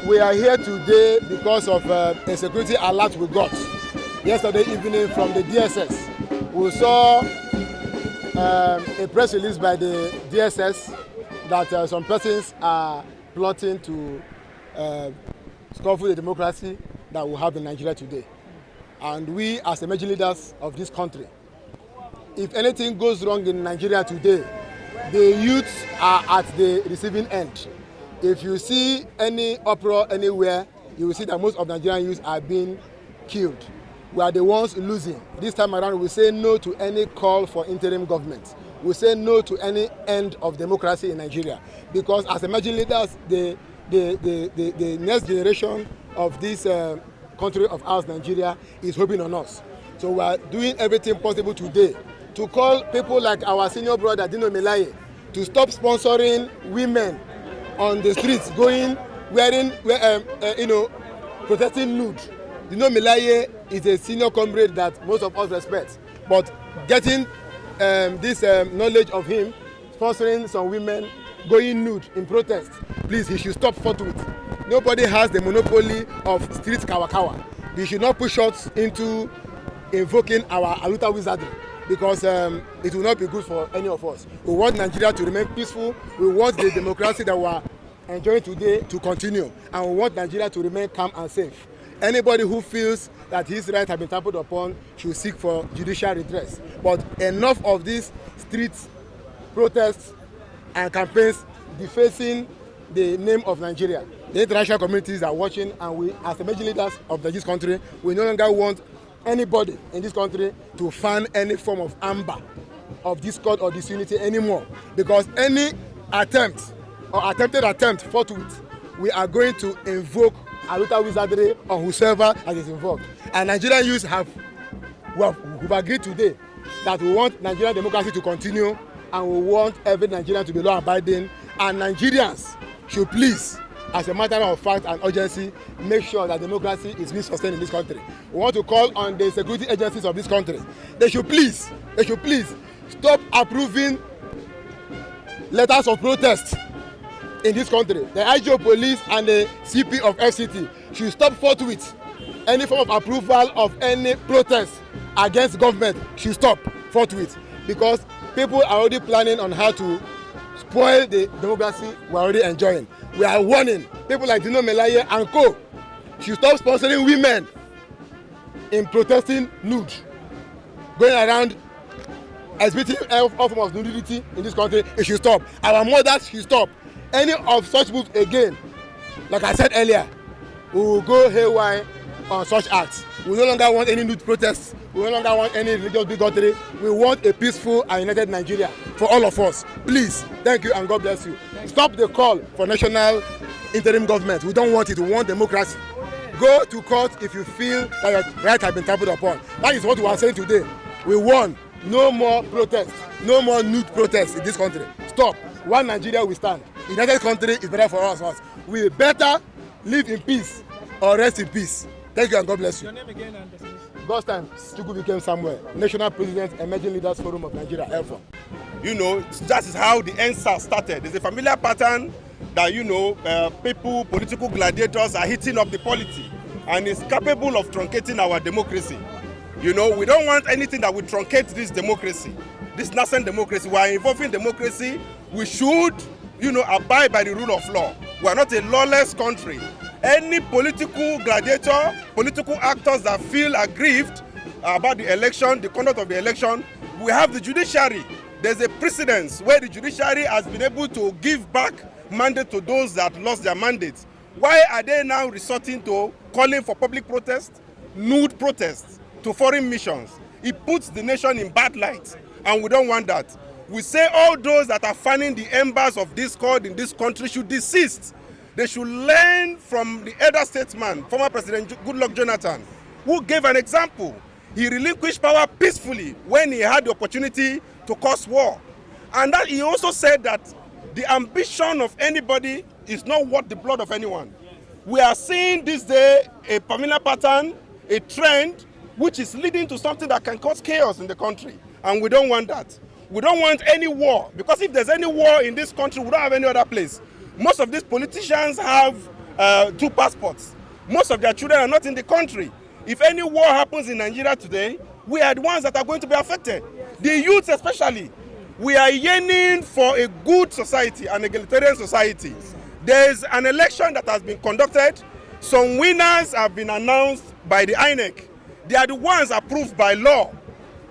We are here today because of a security alert we got yesterday evening from the DSS. We saw a press release by the DSS that some persons are plotting to scuffle the democracy that we have in Nigeria today. And we, as emerging leaders of this country, if anything goes wrong in Nigeria today, the youths are at the receiving end. If you see any uproar anywhere, you will see that most of Nigerian youths are being killed. We are the ones losing. This time around, we say no to any call for interim government. We say no to any end of democracy in Nigeria. Because as emerging leaders, the next generation of this country of ours, Nigeria, is hoping on us. So we are doing everything possible today to call people like our senior brother, Dino Melaye, to stop sponsoring women on the streets, wearing, protesting nude. Dino Melaye is a senior comrade that most of us respect. But getting this knowledge of him, sponsoring some women going nude in protest, please, he should stop forthwith. Nobody has the monopoly of street kawakawa. We should not push us into invoking our Aluta wizardry, because it will not be good for any of us. We want Nigeria to remain peaceful. We want the democracy that we are enjoying today to continue. And we want Nigeria to remain calm and safe. Anybody who feels that his rights have been trampled upon should seek for judicial redress. But enough of these street protests and campaigns defacing the name of Nigeria. The international communities are watching, and we, as emerging leaders of this country, we no longer want anybody in this country to fan any form of amber, of discord or disunity anymore. Because any attempt or attempted attempt forthwith, we are going to invoke Aluta wizardry on whosoever that is involved. And Nigerian youths we've agreed today that we want Nigerian democracy to continue, and we want every Nigerian to be law-abiding, and Nigerians should please, as a matter of fact and urgency, make sure that democracy is being sustained in this country. We want to call on the security agencies of this country. They should please stop approving letters of protest in this country. The IGO police and the CP of FCT should stop forthwith. Any form of approval of any protest against government should stop forthwith, because people are already planning on how to spoil the democracy we're already enjoying. We are warning people like Dino Melaye and co. should stop sponsoring women in protesting nude, going around exhibiting all forms of nudity in this country. It should stop. Our mothers should stop any of such moves again. Like I said earlier, we will go haywire on such acts. We no longer want any nude protests. We no longer want any religious bigotry. We want a peaceful and united Nigeria for all of us. Please, thank you and God bless you. Stop the call for national interim government. We don't want it. We want democracy. Go to court if you feel that your right has been trampled upon. That is what we are saying today. We want no more protests, no more nude protests in this country. Stop. One Nigeria we stand. United country is better for us. We better live in peace or rest in peace. Thank you and God bless you. Your name again and business. God's time, Chukwu became Samuel, National President, Emerging Leaders Forum of Nigeria, Elfon. That is how the NSAS started. There's a familiar pattern that, people, political gladiators are hitting up the polity, and it's capable of truncating our democracy. We don't want anything that will truncate this democracy, this nascent democracy. We are involving democracy. We should, abide by the rule of law. We are not a lawless country. Any political gladiator, political actors that feel aggrieved about the election, the conduct of the election, we have the judiciary. There's a precedence where the judiciary has been able to give back mandate to those that lost their mandates. Why are they now resorting to calling for public protests, nude protests, to foreign missions? It puts the nation in bad light, and we don't want that. We say all those that are fanning the embers of discord in this country should desist. They should learn from the elder statesman, former President Goodluck Jonathan, who gave an example. He relinquished power peacefully when he had the opportunity to cause war. And that he also said that the ambition of anybody is not worth the blood of anyone. We are seeing this day a familiar pattern, a trend, which is leading to something that can cause chaos in the country. And we don't want that. We don't want any war, because if there's any war in this country, we don't have any other place. Most of these politicians have two passports. Most of their children are not in the country. If any war happens in Nigeria today, we are the ones that are going to be affected. The youth especially. We are yearning for a good society, an egalitarian society. There is an election that has been conducted. Some winners have been announced by the INEC. They are the ones approved by law.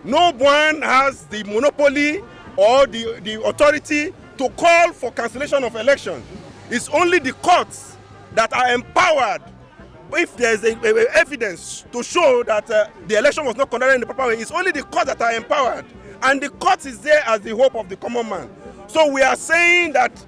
No one has the monopoly or the authority to call for cancellation of election. It's only the courts that are empowered. If there is evidence to show that the election was not conducted in the proper way, it's only the courts that are empowered. And the court is there as the hope of the common man. So we are saying that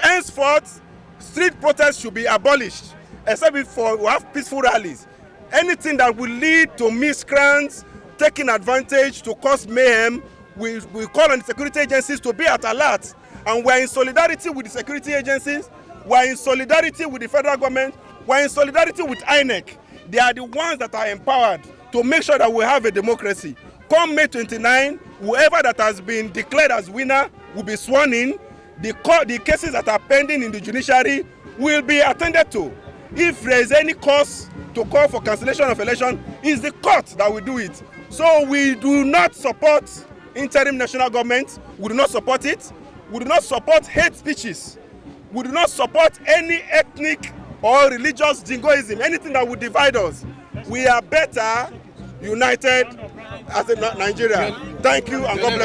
henceforth, street protests should be abolished, except we have peaceful rallies. Anything that will lead to miscreants taking advantage to cause mayhem, we call on the security agencies to be at alert. And we are in solidarity with the security agencies, we are in solidarity with the federal government, we are in solidarity with INEC. They are the ones that are empowered to make sure that we have a democracy. Come May 29, whoever that has been declared as winner will be sworn in. The cases that are pending in the judiciary will be attended to. If there is any cause to call for cancellation of election, it's the court that will do it. So we do not support interim national government. We do not support it. We do not support hate speeches. We do not support any ethnic or religious jingoism, anything that would divide us. We are better united as a Nigeria. Thank you and God bless you.